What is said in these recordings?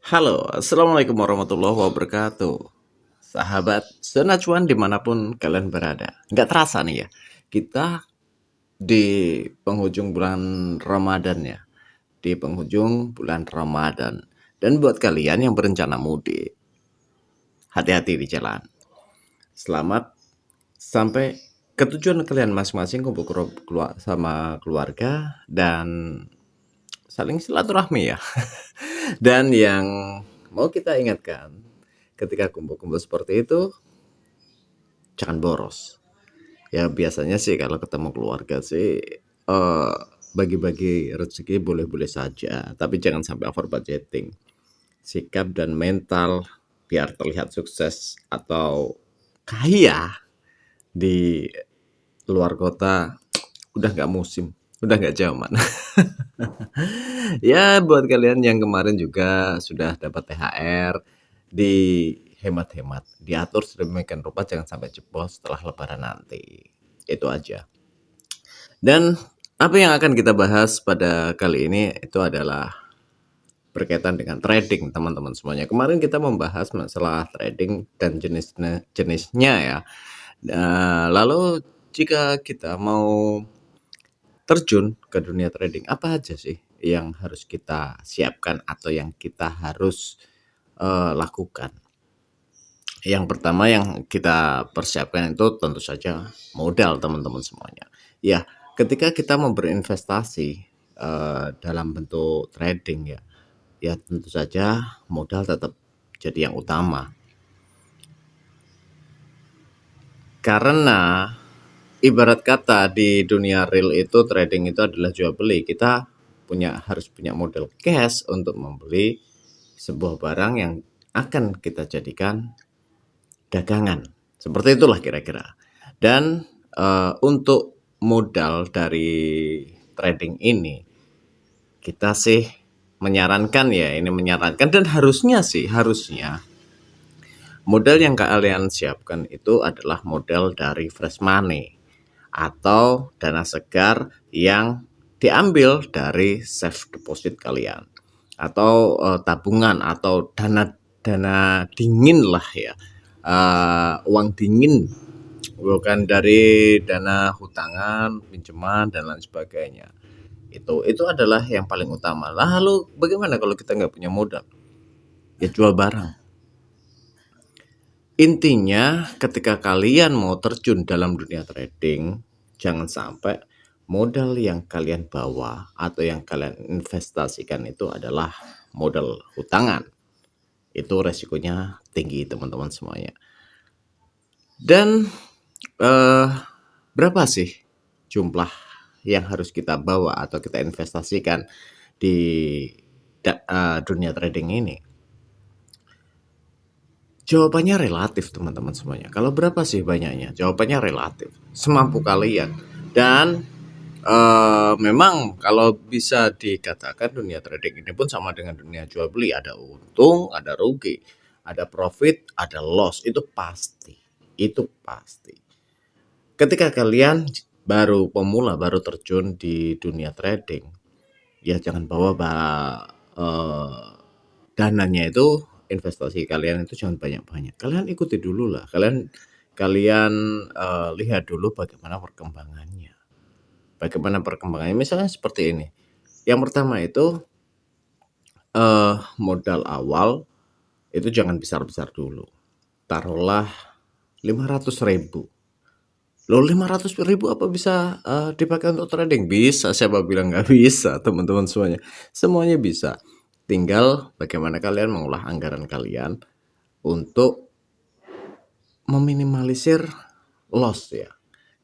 Halo, Assalamualaikum warahmatullahi wabarakatuh. Sahabat zona cuan dimanapun kalian berada. Nggak terasa nih ya, kita di penghujung bulan Ramadan ya. Di penghujung bulan Ramadan. Dan buat kalian yang berencana mudik, hati-hati di jalan. Selamat sampai ke tujuan kalian masing-masing kumpul sama keluarga dan saling silaturahmi ya. Dan yang mau kita ingatkan, ketika kumpul-kumpul seperti itu, jangan boros. Ya biasanya sih kalau ketemu keluarga sih eh, bagi-bagi rezeki boleh-boleh saja, tapi jangan sampai over budgeting. Sikap dan mental biar terlihat sukses atau kaya di luar kota udah nggak musim, udah nggak zaman. Ya buat kalian yang kemarin juga sudah dapat THR, dihemat-hemat, diatur sedemikian rupa jangan sampai jebol setelah lebaran nanti. Itu aja. Dan apa yang akan kita bahas pada kali ini itu adalah berkaitan dengan trading teman-teman semuanya. Kemarin kita membahas masalah trading dan jenisnya ya. Lalu jika kita mau terjun ke dunia trading, apa aja sih yang harus kita siapkan atau yang kita harus lakukan? Yang pertama yang kita persiapkan itu tentu saja modal teman-teman semuanya. Ya, ketika kita mau berinvestasi dalam bentuk trading ya, ya tentu saja modal tetap jadi yang utama. Karena ibarat kata di dunia real itu trading itu adalah jual beli. Kita harus punya modal cash untuk membeli sebuah barang yang akan kita jadikan dagangan. Seperti itulah kira-kira. Dan untuk modal dari trading ini kita sih menyarankan ya, ini menyarankan dan harusnya modal yang kalian siapkan itu adalah modal dari fresh money atau dana segar yang diambil dari safe deposit kalian atau tabungan atau dana dana dingin lah ya, uang dingin, bukan dari dana hutangan, pinjaman dan lain sebagainya. Itu adalah yang paling utama. Lalu bagaimana kalau kita nggak punya modal? Ya jual barang. Intinya ketika kalian mau terjun dalam dunia trading, jangan sampai modal yang kalian bawa atau yang kalian investasikan itu adalah modal hutangan. Itu resikonya tinggi teman-teman semuanya. Dan eh, berapa sih jumlah yang harus kita bawa atau kita investasikan di dunia trading ini? Jawabannya relatif teman-teman semuanya. Kalau berapa sih banyaknya? Jawabannya relatif. Semampu kalian. Dan memang kalau bisa dikatakan dunia trading ini pun sama dengan dunia jual beli. Ada untung, ada rugi, ada profit, ada loss. Itu pasti. Itu pasti. Ketika kalian baru pemula, baru terjun di dunia trading, ya jangan bawa dananya itu, investasi kalian itu jangan banyak-banyak. Kalian ikuti dulu lah. Kalian kalian lihat dulu bagaimana perkembangannya. Bagaimana perkembangannya? Misalnya seperti ini. Yang pertama itu modal awal itu jangan besar-besar dulu. Taruhlah 500.000. Loh 500.000 apa bisa dipakai untuk trading? Bisa, siapa bilang nggak bisa teman-teman semuanya. Semuanya bisa. Tinggal bagaimana kalian mengolah anggaran kalian untuk meminimalisir loss ya.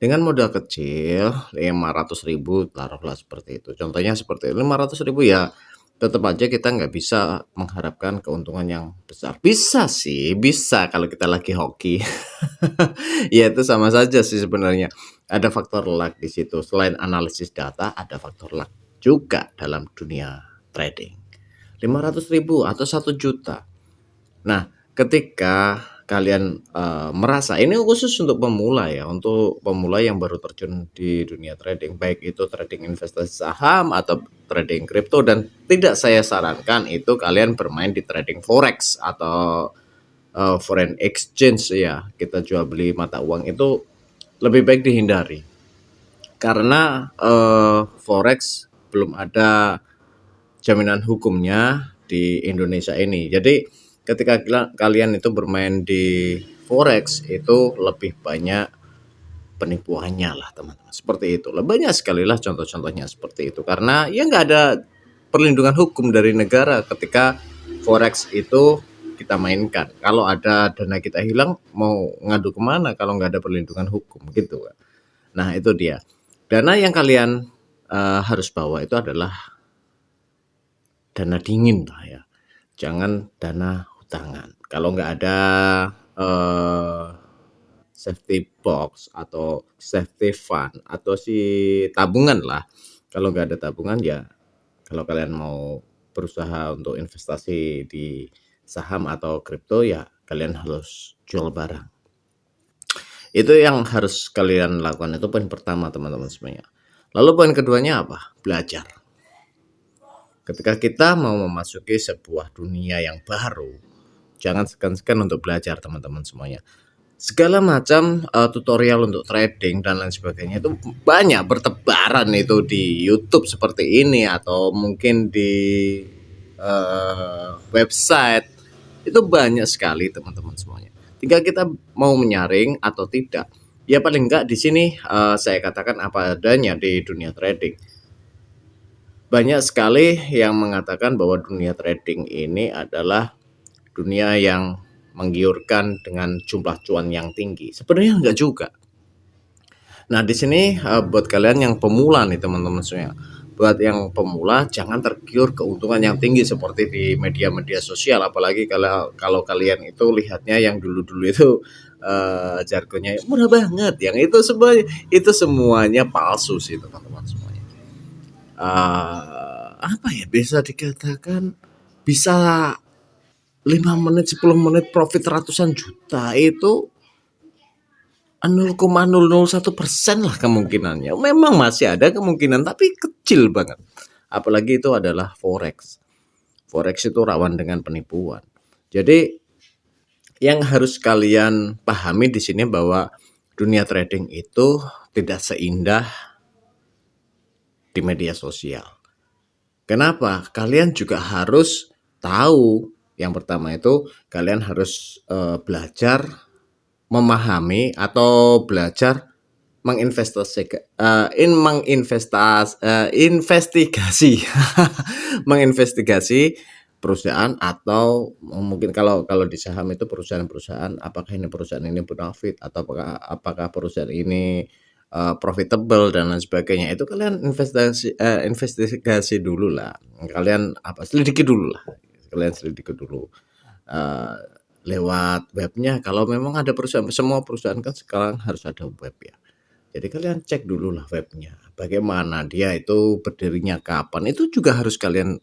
Dengan modal kecil 500.000 taruhlah seperti itu. Contohnya seperti 500.000 ya, tetap aja kita nggak bisa mengharapkan keuntungan yang besar. Bisa sih, bisa kalau kita lagi hoki. Ya itu sama saja sih sebenarnya. Ada faktor luck di situ. Selain analisis data, ada faktor luck juga dalam dunia trading. 500.000 atau 1 juta. Nah, ketika kalian, merasa ini khusus untuk pemula ya, untuk pemula yang baru terjun di dunia trading, baik itu trading investasi saham atau trading kripto, dan tidak saya sarankan itu kalian bermain di trading forex atau, foreign exchange ya, kita jual beli mata uang itu lebih baik dihindari. Karena, forex belum ada jaminan hukumnya di Indonesia ini. Jadi ketika kalian itu bermain di forex itu lebih banyak penipuannya lah teman-teman. Seperti itu. Banyak sekali lah contoh-contohnya seperti itu. Karena ya nggak ada perlindungan hukum dari negara ketika forex itu kita mainkan. Kalau ada dana kita hilang mau ngadu kemana kalau nggak ada perlindungan hukum gitu. Nah itu dia. Dana yang kalian harus bawa itu adalah dana dingin lah ya. Jangan dana hutangan. Kalau nggak ada eh, safety box atau safety fund atau si tabungan lah. Kalau nggak ada tabungan ya, kalau kalian mau berusaha untuk investasi di saham atau kripto ya kalian harus jual barang. Itu yang harus kalian lakukan, itu poin pertama teman-teman semuanya. Lalu poin keduanya apa? Belajar. Ketika kita mau memasuki sebuah dunia yang baru, jangan segan-segan untuk belajar teman-teman semuanya. Segala macam tutorial untuk trading dan lain sebagainya itu banyak bertebaran itu di YouTube seperti ini atau mungkin di website. Itu banyak sekali teman-teman semuanya. Tinggal kita mau menyaring atau tidak. Ya paling enggak di sini saya katakan apa adanya di dunia trading. Banyak sekali yang mengatakan bahwa dunia trading ini adalah dunia yang menggiurkan dengan jumlah cuan yang tinggi. Sebenarnya enggak juga. Nah, di sini buat kalian yang pemula nih teman-teman semua. Buat yang pemula jangan tergiur keuntungan yang tinggi seperti di media-media sosial, apalagi kalau kalian itu lihatnya yang dulu-dulu itu jargonnya murah banget, yang itu semuanya palsu sih teman-teman semuanya. Apa ya, bisa dikatakan bisa 5 menit 10 menit profit ratusan juta itu 0,001% lah kemungkinannya. Memang masih ada kemungkinan tapi kecil banget. Apalagi itu adalah forex. Forex itu rawan dengan penipuan. Jadi yang harus kalian pahami di sini bahwa dunia trading itu tidak seindah di media sosial. Kenapa? Kalian juga harus tahu, yang pertama itu kalian harus belajar memahami atau belajar investigasi menginvestigasi perusahaan, atau mungkin kalau kalau di saham itu perusahaan-perusahaan, apakah ini perusahaan ini bonafit atau apakah perusahaan ini profitable dan lain sebagainya. Itu kalian investigasi dulu lah, kalian selidiki dulu lah, kalian selidiki dulu lewat webnya. Kalau memang ada perusahaan, semua perusahaan kan sekarang harus ada web ya. Jadi kalian cek dulu lah webnya, bagaimana dia itu berdirinya kapan. Itu juga harus kalian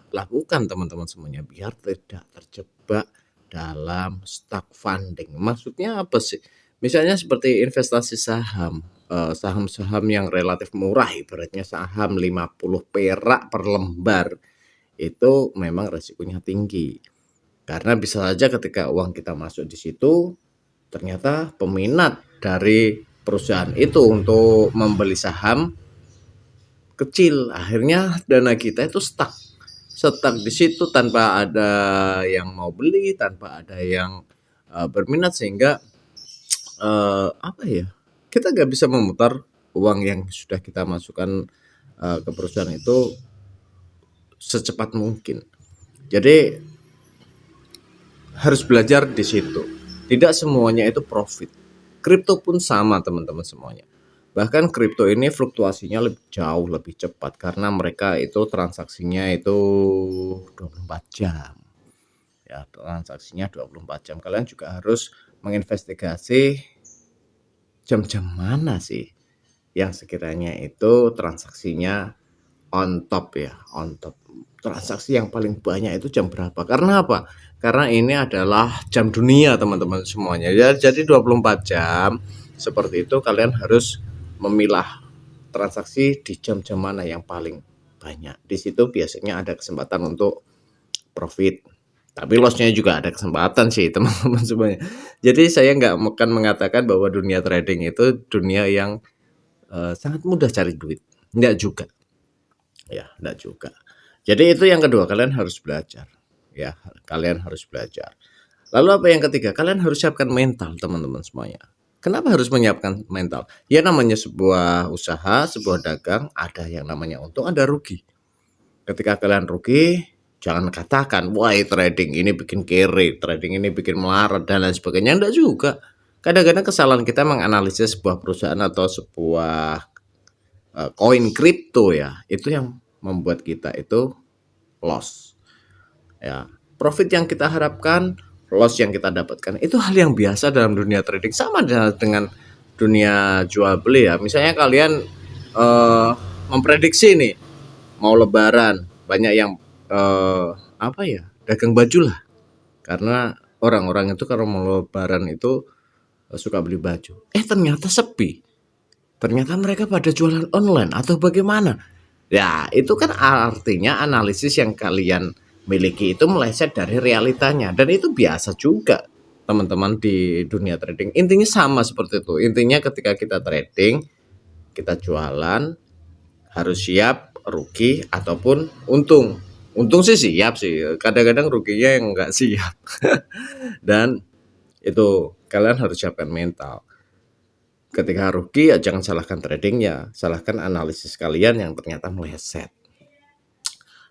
lakukan teman-teman semuanya, biar tidak terjebak dalam stuck funding. Maksudnya apa sih? Misalnya seperti investasi saham, saham-saham yang relatif murah, ibaratnya saham 50 perak per lembar, itu memang resikonya tinggi. Karena bisa saja ketika uang kita masuk di situ, ternyata peminat dari perusahaan itu untuk membeli saham kecil. Akhirnya dana kita itu stuck di situ tanpa ada yang mau beli, tanpa ada yang berminat, sehingga apa ya? Kita nggak bisa memutar uang yang sudah kita masukkan ke perusahaan itu secepat mungkin. Jadi harus belajar di situ. Tidak semuanya itu profit. Kripto pun sama teman-teman semuanya. Bahkan kripto ini fluktuasinya jauh lebih cepat karena mereka itu transaksinya itu 24 jam. Ya, transaksinya 24 jam. Kalian juga harus menginvestigasi jam-jam mana sih yang sekiranya itu transaksinya on top ya, on top. transaksi yang paling banyak itu jam berapa. Karena apa? Karena ini adalah jam dunia teman-teman semuanya ya. Jadi 24 jam seperti itu kalian harus memilah transaksi di jam-jam mana yang paling banyak. Di situ biasanya ada kesempatan untuk profit. Tapi lossnya juga ada kesempatan sih teman-teman semuanya. Jadi saya nggak akan mengatakan bahwa dunia trading itu dunia yang sangat mudah cari duit. Enggak juga. Ya, enggak juga. Jadi itu yang kedua, kalian harus belajar. Ya, kalian harus belajar. Lalu apa yang ketiga? Kalian harus siapkan mental, teman-teman semuanya. Kenapa harus menyiapkan mental? Ya namanya sebuah usaha, sebuah dagang, ada yang namanya untung, ada rugi. Ketika kalian rugi, jangan katakan, wah trading ini bikin kere, trading ini bikin melarat, dan lain sebagainya. Enggak juga. Kadang-kadang kesalahan kita menganalisis sebuah perusahaan atau sebuah koin kripto ya, itu yang membuat kita itu loss. Ya, profit yang kita harapkan, loss yang kita dapatkan itu hal yang biasa dalam dunia trading, sama dengan dunia jual beli ya. Misalnya kalian memprediksi nih mau lebaran, banyak yang apa ya, dagang baju lah. Karena orang-orang itu kalau mau lebaran itu suka beli baju. Ternyata sepi. Ternyata mereka pada jualan online atau bagaimana? Ya, itu kan artinya analisis yang kalian miliki itu meleset dari realitanya, dan itu biasa juga teman-teman di dunia trading. Intinya sama seperti itu. Intinya ketika kita trading, kita jualan harus siap rugi ataupun untung. Untung sih siap sih. Kadang-kadang ruginya yang nggak siap. Dan itu kalian harus siapkan mental. Ketika rugi ya jangan salahkan tradingnya, salahkan analisis kalian yang ternyata meleset.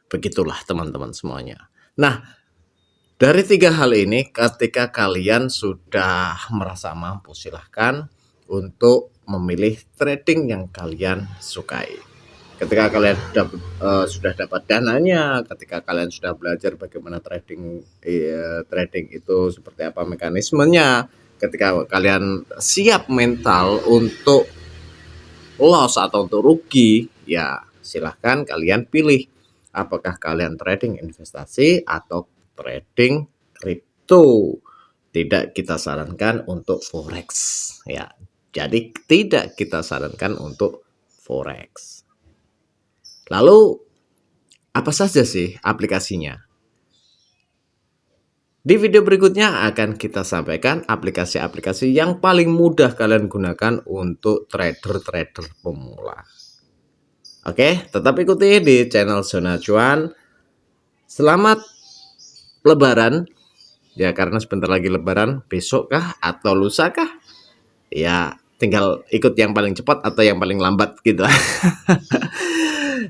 Begitulah teman-teman semuanya. Nah, dari 3 hal ini ketika kalian sudah merasa mampu, silahkan untuk memilih trading yang kalian sukai. Ketika kalian sudah dapat dananya, ketika kalian sudah belajar bagaimana trading itu seperti apa mekanismenya, ketika kalian siap mental untuk loss atau untuk rugi, ya silahkan kalian pilih apakah kalian trading investasi atau trading kripto. Tidak kita sarankan untuk forex ya. Jadi tidak kita sarankan untuk forex. Lalu apa saja sih aplikasinya? Di video berikutnya akan kita sampaikan aplikasi-aplikasi yang paling mudah kalian gunakan untuk trader-trader pemula. Oke, tetap ikuti di channel Zona Cuan. Selamat Lebaran. Ya, karena sebentar lagi Lebaran, besok kah atau lusa kah? Ya, tinggal ikut yang paling cepat atau yang paling lambat gitu.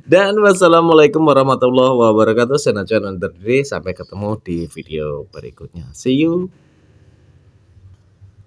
Dan wassalamualaikum warahmatullahi wabarakatuh. Zona Cuan undur diri. Sampai ketemu di video berikutnya. See you.